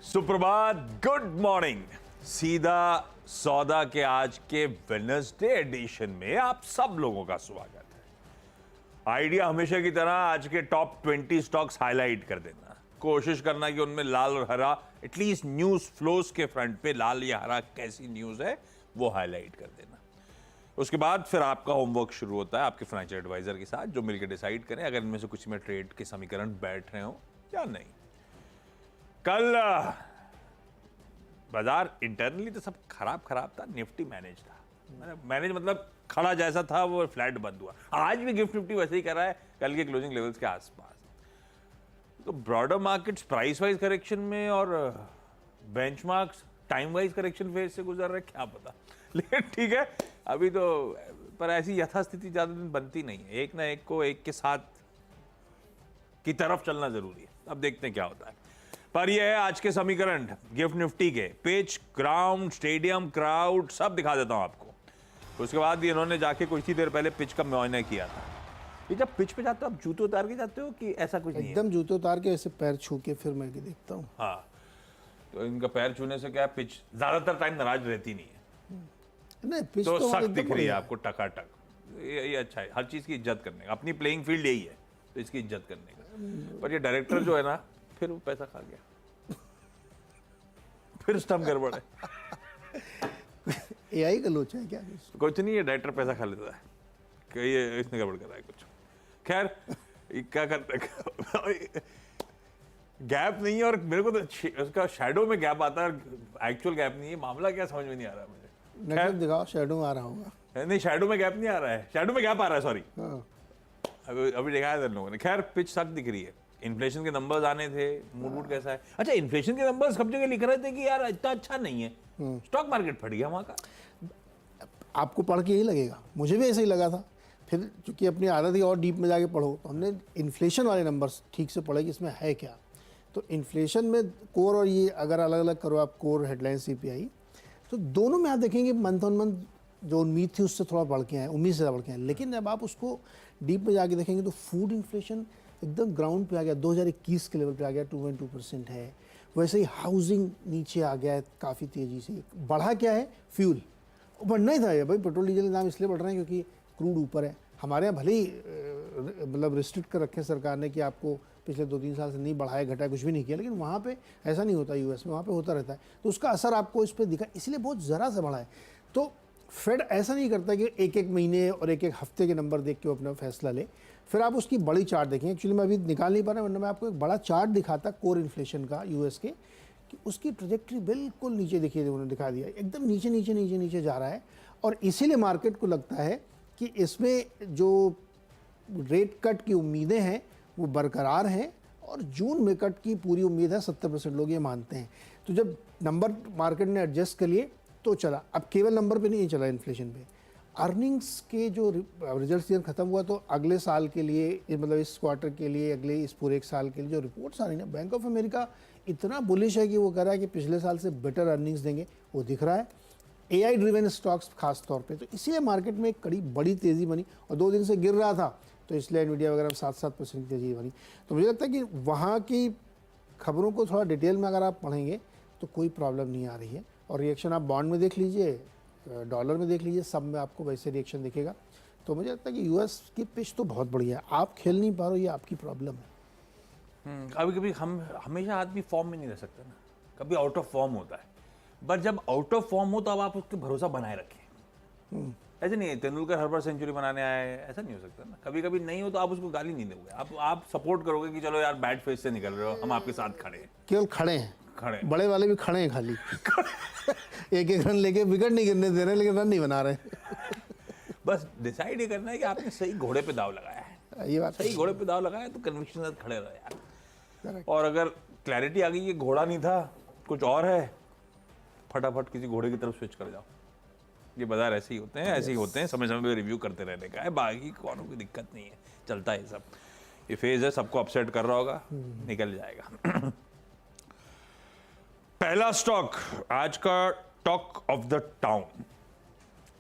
सुप्रभात, good morning. सीधा सौदा के आज के वेडनेसडे एडिशन में आप सब लोगों का स्वागत है। आइडिया हमेशा की तरह आज के टॉप 20 स्टॉक्स हाईलाइट कर देना, कोशिश करना कि उनमें लाल और हरा, एटलीस्ट न्यूज फ्लोस के फ्रंट पे लाल या हरा कैसी न्यूज है वो हाईलाइट कर देना। उसके बाद फिर आपका होमवर्क शुरू होता है आपके फाइनेंशियल एडवाइजर के साथ, जो मिलकर डिसाइड करें अगर इनमें से कुछ में ट्रेड के समीकरण बैठ रहे हो या नहीं। कल बाजार इंटरनली तो सब खराब था, निफ्टी मैनेज था। मैनेज मतलब खड़ा जैसा था वो फ्लैट बंद हुआ। आज भी गिफ्ट निफ्टी वैसे ही कर रहा है कल के क्लोजिंग लेवल्स के आसपास। तो broader markets price wise correction में और benchmarks time wise correction phase से गुजर रहे, क्या पता। लेकिन ठीक है, अभी तो पर ऐसी यथास्थिति ज्यादा दिन बनती नहीं है। एक ना एक को एक के साथ की तरफ चलना जरूरी है। अब देखते हैं क्या होता है। पर यह है आज के समीकरण गिफ्ट निफ्टी के। पिच, ग्राउंड, स्टेडियम, क्राउड सब दिखा देता हूं आपको। उसके बाद भी इन्होंने जाके कुछ ही देर पहले पिच का मुआयना किया था। ये जब पिच पे जाते हो आप जूते उतार के जाते हो कि ऐसा कुछ नहीं है? एकदम जूते उतार के ऐसे पैर छू के फिर मैं देखता हूँ। हाँ, तो इनका पैर छूने से क्या है, पिच ज्यादातर टाइम नाराज रहती नहीं है। नहीं, पिच तो तो सख्त दिख रही है आपको, टकाटक। ये अच्छा है, हर चीज की इज्जत करने का। अपनी प्लेइंग फील्ड यही है, तो इसकी इज्जत करने का। पर ये डायरेक्टर जो है ना, फिर वो पैसा खा गया, फिर स्टम्प गड़बड़ है। एआई का लोचा है क्या? कुछ नहीं है, डायरेक्टर पैसा खा लेता है कि ये इसने गड़बड़ करा है कुछ। खैर क्या करते, गैप नहीं है और मेरे को तो उसका शैडो में गैप आता है, एक्चुअल गैप नहीं है। मामला क्या समझ में नहीं आ रहा है मुझे। नेटवर्क दिखाओ, शैडो में आ रहा होगा। नहीं, शैडो में गैप नहीं आ रहा है, शैडो में गैप आ रहा है, सॉरी। हाँ। अभी देखा है लोगों ने। खैर पिच सख्त दिख रही है। इन्फ्लेशन के नंबर्स आने थे, मूड कैसा है? अच्छा, इन्फ्लेशन के नंबर्स सब जगह लिख रहे थे कि यार इतना अच्छा नहीं है, स्टॉक मार्केट फट गया वहां का। आपको पढ़ के यही लगेगा, मुझे भी ऐसे ही लगा था। फिर चूंकि अपनी आदत ही और डीप में जाके पढ़ो, तो हमने इन्फ्लेशन वाले नंबर्स ठीक से पढ़े कि इसमें है क्या। तो इन्फ्लेशन में कोर और ये अगर अलग अलग करो आप, कोर हेडलाइन सीपीआई, तो दोनों में आप देखेंगे मंथ ऑन मंथ जो उम्मीद थी उससे थोड़ा बढ़ के आए, उम्मीद से बढ़ के आए। लेकिन जब आप उसको डीप में जाके देखेंगे तो फूड इन्फ्लेशन एकदम ग्राउंड पे आ गया, 2021 के लेवल पे आ गया, 2.2% है। वैसे ही हाउसिंग नीचे आ गया है काफ़ी तेज़ी से। बढ़ा क्या है? फ्यूल बढ़ना ही था। ये भाई पेट्रोल डीजल के दाम इसलिए बढ़ रहे हैं क्योंकि क्रूड ऊपर है। हमारे यहाँ भले ही मतलब रिस्ट्रिक्ट कर रखे सरकार ने कि आपको पिछले 2-3 साल से नहीं बढ़ाया घटाया, कुछ भी नहीं किया, लेकिन वहाँ पे ऐसा नहीं होता। यूएस में वहाँ पे होता रहता है, तो उसका असर आपको इस पर दिखा, इसलिए बहुत ज़रा सा बढ़ा है। तो फेड ऐसा नहीं करता कि एक एक महीने और एक एक हफ्ते के नंबर देख के वो अपना फैसला ले। फिर आप उसकी बड़ी चार्ट देखें। एक्चुअली मैं अभी निकाल नहीं पा रहा, वरना मैं आपको एक बड़ा चार्ट दिखाता कोर इन्फ्लेशन का यूएस के, कि उसकी ट्रैजेक्टरी बिल्कुल नीचे दिखी, उन्होंने दिखा दिया, एकदम नीचे नीचे नीचे नीचे जा रहा है। और इसीलिए मार्केट को लगता है कि इसमें जो रेट कट की उम्मीदें हैं वो बरकरार हैं, और जून में कट की पूरी उम्मीद है। 70% लोग ये मानते हैं। तो जब नंबर मार्केट ने एडजस्ट कर लिए तो चला। अब केवल नंबर पे नहीं चला, इन्फ्लेशन पे अर्निंग्स के जो रिजल्ट सीजन खत्म हुआ, तो अगले साल के लिए, मतलब इस क्वार्टर के लिए, अगले इस पूरे एक साल के लिए जो रिपोर्ट्स आ रही है ना, बैंक ऑफ अमेरिका इतना बुलिश है कि वो कह रहा है कि पिछले साल से बेटर अर्निंग्स देंगे, वो दिख रहा है। एआई ड्रिवन स्टॉक्स खास तौर पे, तो इसीलिए मार्केट में एक बड़ी तेज़ी बनी। और 2 दिन से गिर रहा था, तो इसलिए एनवीडिया वगैरह में 7% की तेज़ी बनी। तो मुझे लगता है कि वहाँ की खबरों को थोड़ा डिटेल में अगर आप पढ़ेंगे तो कोई प्रॉब्लम नहीं आ रही है। और रिएक्शन आप बॉन्ड में देख लीजिए, डॉलर में देख लीजिए, सब में आपको वैसे रिएक्शन दिखेगा। तो मुझे लगता है कि यूएस की पिच तो बहुत बढ़िया है। आप खेल नहीं पा रहे हो, ये आपकी प्रॉब्लम है। कभी कभी हम हमेशा आदमी फॉर्म में नहीं रह सकते ना, कभी आउट ऑफ फॉर्म होता है। बट जब आउट ऑफ फॉर्म हो तो अब आप उसके भरोसा बनाए रखें। ऐसे नहीं है तेंदुलकर हर बार सेंचुरी बनाने आए, ऐसा नहीं हो सकता ना। कभी कभी नहीं हो तो आप उसको गाली नहीं दोगे, आप सपोर्ट करोगे कि चलो यार बैड फेज से निकल रहे हो, हम आपके साथ खड़े हैं। केवल खड़े हैं, खड़े बड़े वाले भी खड़े हैं खाली। एक एक रन लेके विकेट नहीं गिरने दे रहे, लेकिन रन नहीं बना रहे। बस डिसाइड ये करना है कि आपने सही घोड़े पे दाव लगाया है। ये बात सही घोड़े पे दाव लगाया तो कन्विक्शन के साथ खड़े रहो यार। Correct. और अगर क्लैरिटी आ गई कि घोड़ा नहीं था कुछ और है, फटाफट किसी घोड़े की तरफ स्विच कर जाओ। ये बाजार ऐसे ही होते हैं, ऐसे ही होते हैं। समय समय पे रिव्यू करते रहने का है, बाकी कोनो कोई दिक्कत नहीं है, चलता है सब। ये फेज है, सबको अपसेट कर रहा होगा, निकल जाएगा। पहला स्टॉक आज का टॉक ऑफ द टाउन।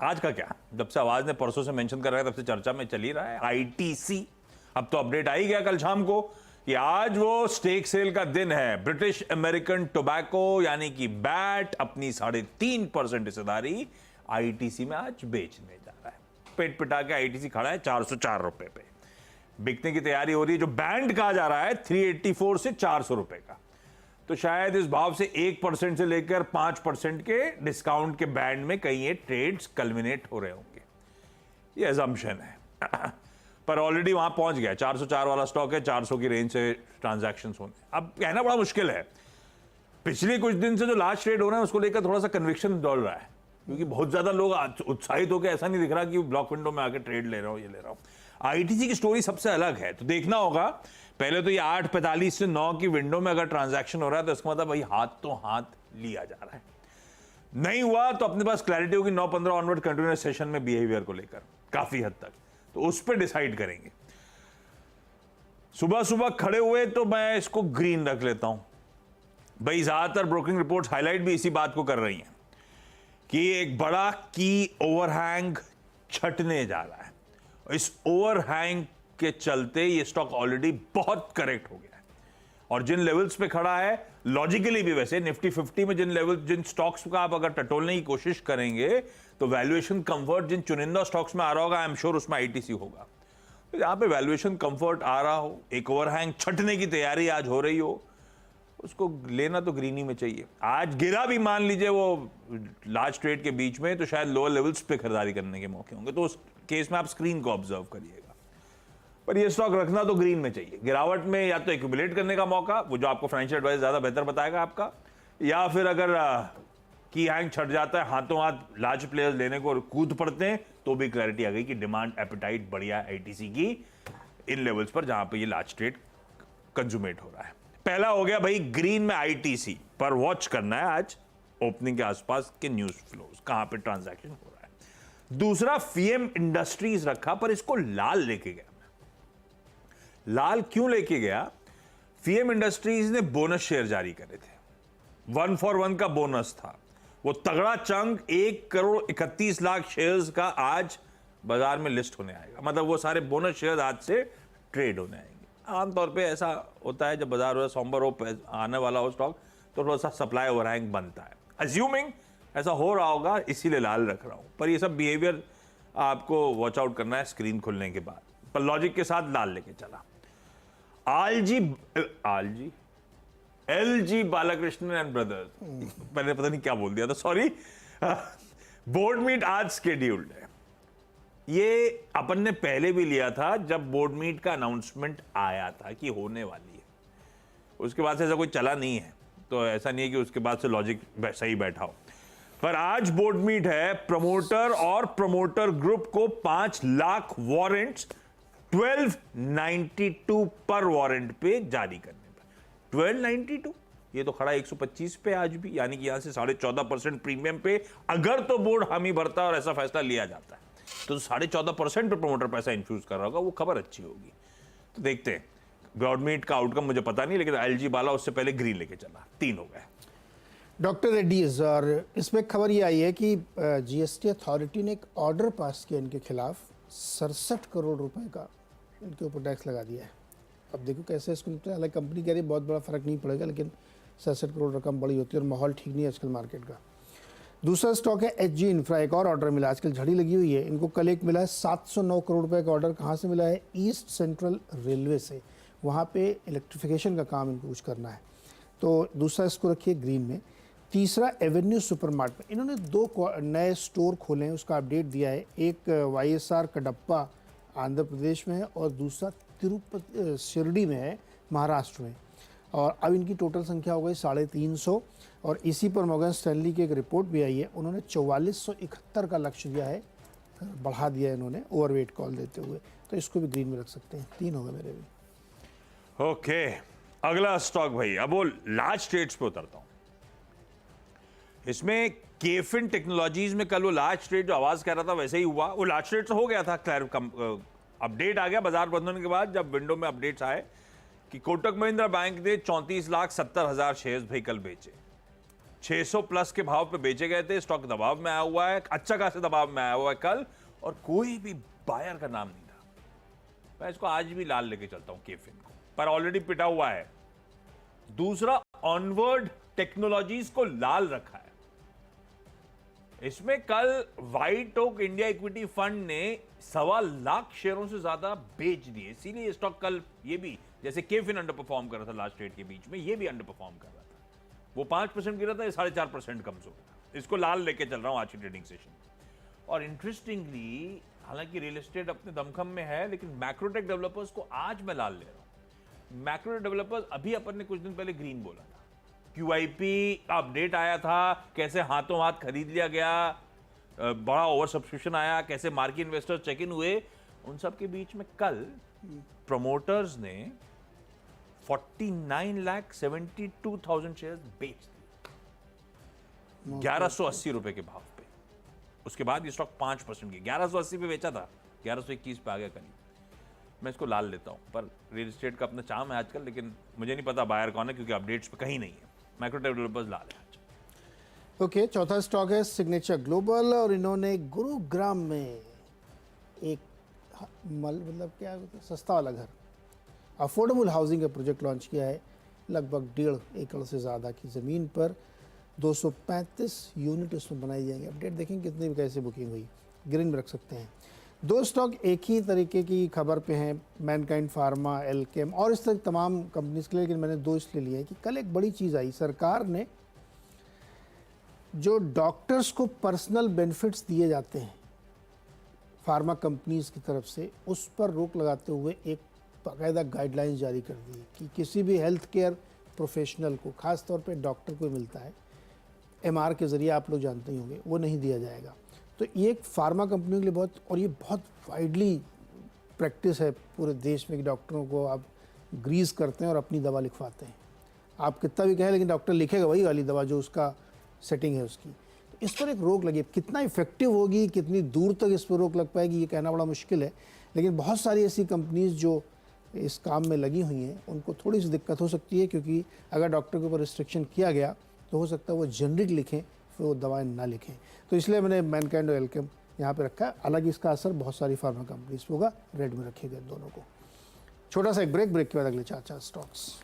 आज का क्या, जब से आवाज ने परसों से मेंशन कर रहा है तब से चर्चा में चल ही रहा है, आईटीसी। अब तो अपडेट आ ही गया कल शाम को कि आज वो स्टेक सेल का दिन है। ब्रिटिश अमेरिकन टोबैको यानी कि बैट अपनी 3.5% हिस्सेदारी आईटीसी में आज बेचने जा रहा है। पेट पिटा के आईटीसी खड़ा है 404 रुपए पे, बिकने की तैयारी हो रही है। जो बैंड कहा जा रहा है 384 से 400 रुपए का, तो शायद इस भाव से 1% से लेकर 5% के डिस्काउंट के बैंड में कहीं ये ट्रेड्स कल्मिनेट हो रहे होंगे, ये अजम्पशन है। पर ऑलरेडी वहां पहुंच गया, 404 वाला स्टॉक है, 400 की रेंज से ट्रांजैक्शन होने। अब कहना बड़ा मुश्किल है, पिछले कुछ दिन से जो लास्ट ट्रेड हो रहा है उसको लेकर थोड़ा सा कन्विक्शन दौड़ रहा है, क्योंकि बहुत ज्यादा लोग उत्साहित होकर, ऐसा नहीं दिख रहा कि ब्लॉक विंडो में आकर ट्रेड ले रहा हूं, ये ले रहा हूं। आईटीसी की स्टोरी सबसे अलग है, तो देखना होगा। पहले तो ये 8:45 से 9 की विंडो में अगर ट्रांजैक्शन हो रहा है तो इसका मतलब भाई हाथ तो हाथ लिया जा रहा है। नहीं हुआ तो अपने पास क्लैरिटी होगी 9:15 ऑनवर्ड कंटिन्यूअस सेशन में बिहेवियर को लेकर काफी हद तक, तो उस पर डिसाइड करेंगे। सुबह सुबह खड़े हुए तो मैं इसको ग्रीन रख लेता हूं भाई। ज्यादातर ब्रोकिंग रिपोर्ट्स हाईलाइट भी इसी बात को कर रही हैं कि एक बड़ा की ओवरहैंग छटने जा रहा है। इस ओवरहैंग के चलते ये स्टॉक ऑलरेडी बहुत करेक्ट हो गया है, और जिन लेवल्स पे खड़ा है लॉजिकली भी, वैसे निफ्टी 50 में जिन स्टॉक्स का आप अगर टटोलने की कोशिश करेंगे तो वैल्यूएशन कंफर्ट जिन चुनिंदा स्टॉक्स में आ रहा होगा, आई एम श्योर उसमें आईटीसी होगा। तो यहां पे वैल्यूएशन कंफर्ट आ रहा हो, एक ओवरहैंग छटने की तैयारी आज हो रही हो, उसको लेना तो ग्रीनी में चाहिए। आज गिरा भी मान लीजिए वो लार्ज ट्रेड के बीच में, तो शायद लोअर लेवल्स पे खरीदारी करने के मौके होंगे, तो उस केस में आप स्क्रीन को ऑब्जर्व करिएगा। पर ये स्टॉक रखना तो ग्रीन में चाहिए। गिरावट में या तो एक्यूमुलेट करने का मौका, वो जो आपको फाइनेंशियल एडवाइजर ज्यादा बेहतर बताएगा आपका, या फिर अगर की हैंग छट जाता है, हाथों हाथ लार्ज प्लेयर्स लेने को कूद पड़ते हैं, तो भी क्लैरिटी आ गई कि डिमांड एपेटाइट बढ़िया है आईटीसी की इन लेवल्स पर जहां पे ये लार्ज ट्रेड कंज्यूमेट हो रहा है। पहला हो गया भाई ग्रीन में आईटीसी, पर वॉच करना है आज ओपनिंग के आसपास के न्यूज फ्लोज, कहां पे ट्रांजैक्शन हो रहा है। दूसरा फीएम इंडस्ट्रीज रखा, पर इसको लाल लेके गया। लाल क्यों लेके गया? फीएम इंडस्ट्रीज ने बोनस शेयर जारी करे थे, 1 for 1 का बोनस था। वो तगड़ा चंक 1,31,00,000 शेयर्स का आज बाजार में लिस्ट होने आएगा। मतलब वो सारे बोनस शेयर आज से ट्रेड होने आएंगे। आमतौर पे ऐसा होता है, जब बाजार हो सोमवार हो, आने वाला हो स्टॉक, तो थोड़ा सा सप्लाई ओवरहैंग बनता है। अज्यूमिंग ऐसा हो रहा होगा, इसीलिए लाल रख रहा हूं। पर ये सब बिहेवियर आपको वॉच आउट करना है स्क्रीन खुलने के बाद। पर लॉजिक के साथ लाल लेके चला। एलजी बालाकृष्णन एंड ब्रदर्स, मैंने पता नहीं क्या बोल दिया था, सॉरी। बोर्ड मीट आज स्केड्यूल्ड है। ये अपन ने पहले भी लिया था जब बोर्ड मीट का अनाउंसमेंट आया था कि होने वाली है। उसके बाद से ऐसा कोई चला नहीं है, तो ऐसा नहीं है कि उसके बाद से लॉजिक सही बैठा हो। पर आज बोर्ड मीट है। प्रमोटर और प्रमोटर ग्रुप को 5 लाख वारंट्स 1292 पर वारंट पे जारी करने पर। 1292 ये तो खड़ा 125 पे आज भी, यानी कि यहां से 14.5% प्रीमियम पे अगर तो बोर्ड हामी भरता है और ऐसा फैसला लिया जाता है, तो 14.5% पे प्रमोटर पैसा इन्फ्यूज कर रहा होगा, वो खबर अच्छी होगी। तो देखते हैं बोर्ड मीट का आउटकम, मुझे पता नहीं, लेकिन एलजी बाला उससे पहले ग्रीन लेके चला, 3 हो गए। डॉक्टर रेड्डीज, और इसमें खबर ये आई है कि जीएसटी अथॉरिटी ने एक ऑर्डर पास किया इनके खिलाफ, 67 करोड़ रुपए का इनके ऊपर टैक्स लगा दिया है। अब देखो कैसे इसको निपटे। हालांकि कंपनी कह रही है बहुत बड़ा फर्क नहीं पड़ेगा, लेकिन 67 करोड़ रकम बड़ी होती है और माहौल ठीक नहीं है आजकल मार्केट का। दूसरा स्टॉक है एचजी इंफ्रा, एक और ऑर्डर मिला, आजकल झड़ी लगी हुई है इनको। कल एक मिला है 709 करोड़ रुपए का ऑर्डर। कहाँ से मिला है? ईस्ट सेंट्रल रेलवे से। वहाँ पे इलेक्ट्रिफिकेशन का काम इनको कुछ करना है, तो दूसरा इसको रखिए ग्रीन में। तीसरा एवेन्यू सुपरमार्ट में इन्होंने 2 नए स्टोर खोले हैं, उसका अपडेट दिया है। एक वाईएसआर कडप्पा आंध्र प्रदेश में है और दूसरा तिरुपति शिरडी में है महाराष्ट्र में। और अब इनकी टोटल संख्या हो गई 350। और इसी पर मॉर्गन स्टैनली की एक रिपोर्ट भी आई है, उन्होंने 4471 का लक्ष्य दिया है, बढ़ा दिया है इन्होंने ओवरवेट कॉल देते हुए। तो इसको भी ग्रीन में रख सकते हैं। 3 हो गए मेरे भी। ओके, अगला स्टॉक भाई, अब वो लार्ज ट्रेड्स पे उतरता हूं। इसमें केफिन टेक्नोलॉजीज में कल वो लार्ज ट्रेड जो आवाज कर रहा था वैसे ही हुआ। वो लार्ज ट्रेड हो गया था, अपडेट आ गया बाजार बंद होने के बाद, जब विंडो में अपडेट्स आए कि कोटक महिंद्रा बैंक ने 34,70,000 शेयर्स भाई कल बेचे। 600 प्लस के भाव पे बेचे गए थे। स्टॉक दबाव में आया हुआ है, अच्छा खासा दबाव में आया हुआ है कल, और कोई भी बायर का नाम नहीं था। मैं इसको आज भी लाल लेके चलता हूं केफिन को। पर ऑलरेडी पिटा हुआ है। दूसरा, ऑनवर्ड टेक्नोलॉजीज को लाल रखा है। इसमें कल White Oak India equity fund ने 1.25 लाख शेयरों से ज्यादा बेच दिए, इसीलिए ये स्टॉक कल ये भी, जैसे केफिन अंडर परफॉर्म कर रहा था लास्ट ट्रेड के बीच में, ये भी अंडर परफॉर्म कर रहा था। वो 5% गिरा था, ये 4.5% कमजोर था। इसको लाल लेके चल रहा हूं आज की ट्रेडिंग सेशन में। और इंटरेस्टिंगली, हालांकि रियल एस्टेट अपने दमखम में है, लेकिन मैक्रोटेक डेवलपर्स को आज मैं लाल ले रहा हूं। मैक्रोटेक डेवलपर्स, अभी अपन ने कुछ दिन पहले ग्रीन बोला था, QIP अपडेट आया था, कैसे हाथों हाथ खरीद लिया गया, बड़ा ओवर सब्सक्रिप्शन आया, कैसे मार्केट इन्वेस्टर्स चेक इन हुए, उन सब के बीच में कल प्रमोटर्स ने 49,72,000 शेयर्स बेच दिए 1180 रुपए के भाव पे। उसके बाद ये स्टॉक 5% की 1180 पे बेचा था, 1121 पे आ गया करीब। मैं इसको लाल लेता हूं, पर रियल एस्टेट का अपना चार्म है आजकल, लेकिन मुझे नहीं पता बायर कौन है, क्योंकि अपडेट्स पे कहीं नहीं है। मैक्रोटेक डेवलपर्स लाल है आज। ओके, चौथा स्टॉक है सिग्नेचर ग्लोबल, और इन्होंने गुरुग्राम में एक मतलब क्या है, सस्ता वाला घर, अफोर्डेबल हाउसिंग का प्रोजेक्ट लॉन्च किया है। लगभग 1.5 एकड़ से ज़्यादा की ज़मीन पर 235 यूनिट उसमें बनाई जाएंगे। अपडेट देखें कितनी कैसे बुकिंग हुई, ग्रीन में रख सकते हैं। दो स्टॉक एक ही तरीके की खबर पे हैं, मैनकाइंड फार्मा, एल्केम और इस तरह तमाम कंपनीज के लिए, लेकिन मैंने दो इसलिए लिए हैं कि कल एक बड़ी चीज़ आई। सरकार ने जो डॉक्टर्स को पर्सनल बेनिफिट्स दिए जाते हैं फार्मा कंपनीज की तरफ से, उस पर रोक लगाते हुए एक बाकायदा गाइडलाइंस जारी कर दी कि किसी भी हेल्थ केयर प्रोफेशनल को, ख़ास तौर पे डॉक्टर को मिलता है MR के ज़रिए, आप लोग जानते ही होंगे, वो नहीं दिया जाएगा। तो ये एक फार्मा कंपनियों के लिए बहुत, और ये बहुत वाइडली प्रैक्टिस है पूरे देश में कि डॉक्टरों को आप ग्रीस करते हैं और अपनी दवा लिखवाते हैं। आप कितना भी कहें, लेकिन डॉक्टर लिखेगा वही वाली दवा जो उसका सेटिंग है उसकी। तो इस पर एक रोक लगी। कितना इफेक्टिव होगी, कितनी दूर तक इस पर रोक लग पाएगी, ये कहना बड़ा मुश्किल है, लेकिन बहुत सारी ऐसी कंपनीज जो इस काम में लगी हुई हैं उनको थोड़ी सी दिक्कत हो सकती है, क्योंकि अगर डॉक्टर के ऊपर रिस्ट्रिक्शन किया गया तो हो सकता है वो जेनरिक लिखें, फिर वो दवाएं ना लिखें। तो इसलिए मैंने मैनकाइंड और एल्केम यहाँ पे रखा है। हालांकि इसका असर बहुत सारी फार्मा कंपनीज पे होगा। रेड में रखे गए दोनों को। छोटा सा एक ब्रेक के बाद अगले 4 स्टॉक्स।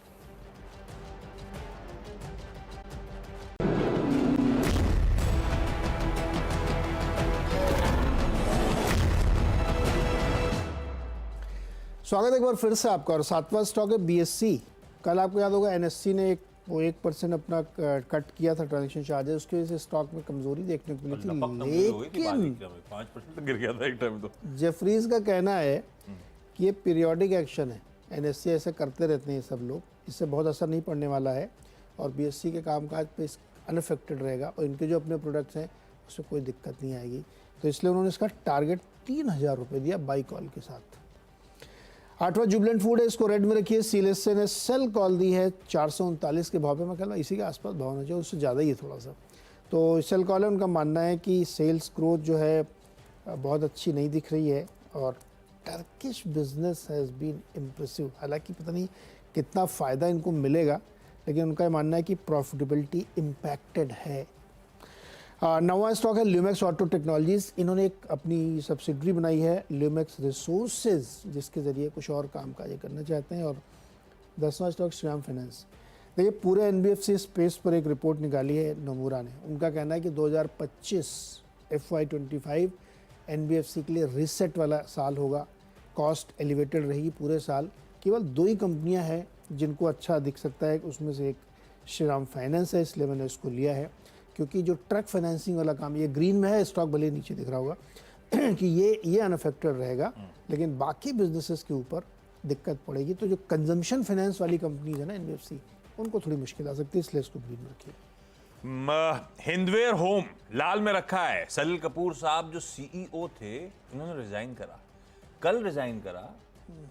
स्वागत है एक बार फिर से आपका। और 7वां स्टॉक है BSC। कल आपको याद होगा NSE ने 1% अपना कट किया था ट्रांजेक्शन चार्जेस, उसकी वजह से स्टॉक में कमजोरी देखने को मिली थी। लेकिन 5% गिर गया था एक टाइम तो। जेफरीज का कहना है कि ये पीरियोडिक एक्शन है, NSE ऐसे करते रहते हैं सब लोग, इससे बहुत असर नहीं पड़ने वाला है और BSC के कामकाज पे अनअफेक्टेड रहेगा और इनके जो अपने प्रोडक्ट्स हैं उसमें कोई दिक्कत नहीं आएगी। तो इसलिए उन्होंने इसका टारगेट 3,000 रुपये दिया बाई कॉल के साथ। 8वां जुबलेंट फूड है, इसको रेड में रखिए। CLSA ने सेल कॉल दी है 439 के भाव पे। मैं कहता इसी के आसपास भाव होना चाहिए, उससे ज़्यादा ही है थोड़ा सा। तो सेल कॉल है, उनका मानना है कि सेल्स ग्रोथ जो है बहुत अच्छी नहीं दिख रही है और Turkish business has been impressive. हालांकि पता नहीं कितना फ़ायदा इनको मिलेगा, लेकिन उनका मानना है कि प्रॉफिटेबिलिटी इम्पैक्टेड है। 9वां स्टॉक है ल्यूमेक्स ऑटो टेक्नोलॉजीज़। इन्होंने एक अपनी सब्सिडरी बनाई है ल्यूमेक्स रिसोर्सेज, जिसके ज़रिए कुछ और काम काज करना चाहते हैं। और 10वां स्टॉक श्रीराम फाइनेंस। देखिए पूरे NBFC स्पेस पर एक रिपोर्ट निकाली है नमूरा ने। उनका कहना है कि 2025 FY25 NBFC के लिए रीसेट वाला साल होगा। कॉस्ट एलिवेटेड रहेगी पूरे साल। केवल 2 ही कंपनियां हैं जिनको अच्छा दिख सकता है, उसमें से एक श्रीराम फाइनेंस है, इसलिए मैंने उसको लिया है। क्योंकि जो ट्रक फाइनेंसिंग वाला काम, ये ग्रीन में है, स्टॉक भले नीचे दिख रहा होगा कि ये अनअफेक्टेड रहेगा, लेकिन बाकी बिजनेसेस के ऊपर दिक्कत पड़ेगी। तो जो कंजम्पशन फाइनेंस वाली कंपनीज है ना NBFC, उनको थोड़ी मुश्किल आ सकती है, इसलिए इसको ग्रीन में रखिए। हिंदवेयर होम लाल में रखा है। सलील कपूर साहब जो CEO थे, इन्होंने रिजाइन करा, कल रिजाइन करा,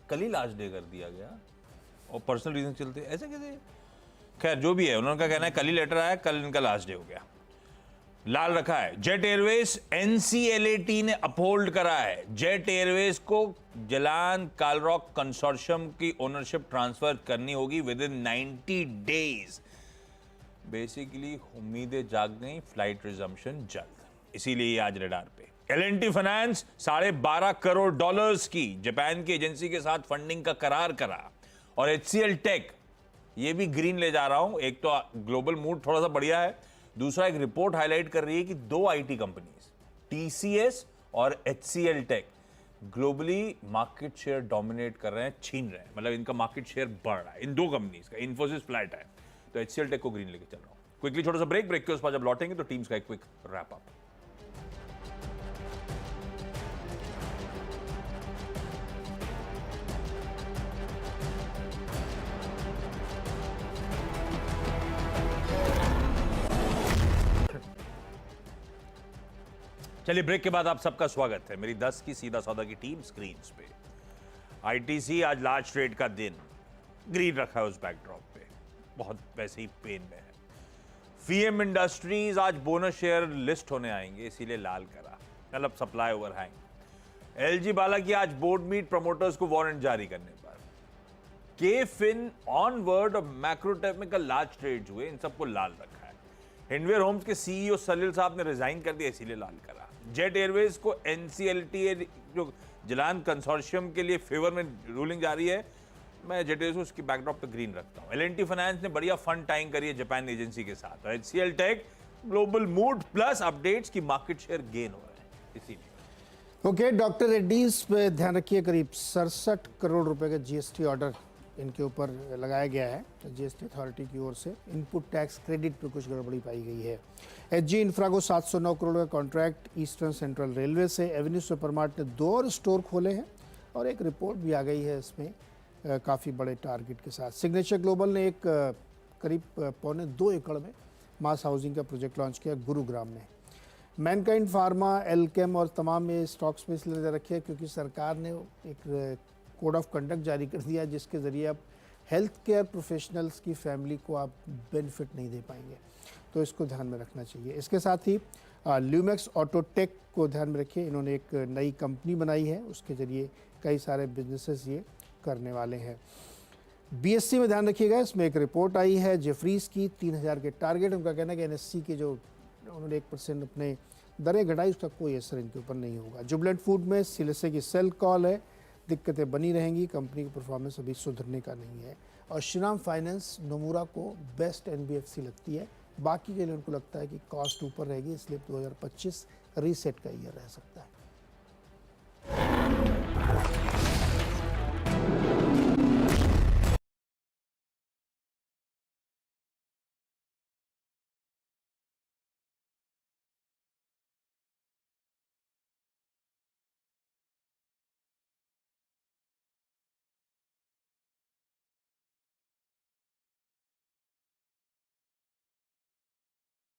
कल ही लास्ट डे कर दिया गया और पर्सनल रीजन चलते ऐसे कैसे। खैर जो भी है, उन्होंने कहना है कल ही लेटर आया, कल इनका लास्ट डे हो गया। लाल रखा है। जेट एयरवेज NCLAT ने अपहोल्ड करा है। जेट एयरवेज को जलान कालरॉक कंसोर्शियम की ओनरशिप ट्रांसफर करनी होगी विद इन 90 डेज। बेसिकली उम्मीदें जाग गई, फ्लाइट रिजम्पशन जल्द, इसीलिए आज रडार पे। L&T फाइनेंस $12.5 करोड़ की जापान की एजेंसी के साथ फंडिंग का करार करा। और HCL टेक ये भी ग्रीन ले जा रहा हूं। एक तो ग्लोबल मूड थोड़ा सा बढ़िया है, दूसरा एक रिपोर्ट हाईलाइट कर रही है कि 2 आईटी कंपनीज TCS और HCL tech globally market share dominate कर रहे हैं, छीन रहे हैं, मतलब इनका मार्केट शेयर बढ़ रहा है इन 2 कंपनीज का। इन्फोसिस फ्लैट है, तो HCL टेक को ग्रीन लेके चल रहा हूं। क्विकली छोटा सा ब्रेक के उस पर जब लौटेंगे तो टीम्स का एक क्विक रैप अप। चलिए ब्रेक के बाद आप सबका स्वागत है। मेरी 10 की सीधा सौदा की टीम स्क्रीन पे। ITC आज लार्ज ट्रेड का दिन, ग्रीन रखा है उस बैकड्रॉप पे, बहुत वैसे ही पेन में है। फीएम इंडस्ट्रीज आज बोनस शेयर लिस्ट होने आएंगे, इसीलिए लाल करा, मतलब सप्लाई ओवर हैंग। LG बाला की आज बोर्ड मीट प्रमोटर्स को वारंट जारी करने पर। के फिन ऑनवर्ड और मैक्रोटेक्निकल लार्ज ट्रेड्स हुए, इन सबको लाल रखा है। हिंडवेयर होम्स के CEO सलील साहब ने रिजाइन कर दिया, इसीलिए लाल करा। जेट एयरवेज को NCLT जो जलान कंसोर्शियम के लिए फेवर में रूलिंग जारी है, मैं जेट एयरवेज को उसकी बैकड्रॉप पे ग्रीन रखता हूं। L&T फाइनेंस ने बढ़िया फंड टाइंग करी है जापान एजेंसी के साथ। और HCL tech global mood plus updates की मार्केट शेयर गेन हो रहे हैं, इसीलिए। ओके, डॉक्टर रेड्डीज पे ध्यान रखिए, करीब 67 करोड़ रुपए का GST ऑर्डर इनके ऊपर लगाया गया है GST अथॉरिटी की ओर से। इनपुट टैक्स क्रेडिट पे कुछ गड़बड़ी पाई गई है। HG इंफ्रा को 709 करोड़ का कॉन्ट्रैक्ट ईस्टर्न सेंट्रल रेलवे से। एवेन्यू सुपरमार्ट ने 2 और स्टोर खोले हैं और एक रिपोर्ट भी आ गई है इसमें काफ़ी बड़े टारगेट के साथ। सिग्नेचर ग्लोबल ने एक करीब 1.25 एकड़ में मास हाउसिंग का प्रोजेक्ट लॉन्च किया गुरुग्राम में। मैनकाइंड फार्मा, एल्केम और तमाम ये स्टॉक्स में इसलिए रखे क्योंकि सरकार ने एक कोड ऑफ कंडक्ट जारी कर दिया जिसके ज़रिए आप हेल्थ केयर प्रोफेशनल्स की फैमिली को आप बेनिफिट नहीं दे पाएंगे, तो इसको ध्यान में रखना चाहिए। इसके साथ ही ल्यूमेक्स ऑटोटेक को ध्यान में रखिए, इन्होंने एक नई कंपनी बनाई है, उसके ज़रिए कई सारे बिजनेसेस ये करने वाले हैं। BSE में ध्यान रखिएगा, इसमें एक रिपोर्ट आई है जेफरीज की, 3000 के टारगेट। उनका कहना है कि NSE के जो उन्होंने 1% अपने दरें घटाई, उसका कोई असर इनके ऊपर नहीं होगा। जुबलेंट फूड में सिलेसे की सेल कॉल है, दिक्कतें बनी रहेंगी, कंपनी की परफॉर्मेंस अभी सुधरने का नहीं है। और श्रीराम फाइनेंस नोमुरा को बेस्ट NBFC लगती है, बाकी के लिए उनको लगता है कि कॉस्ट ऊपर रहेगी, इसलिए 2025 रीसेट का ईयर रह सकता है।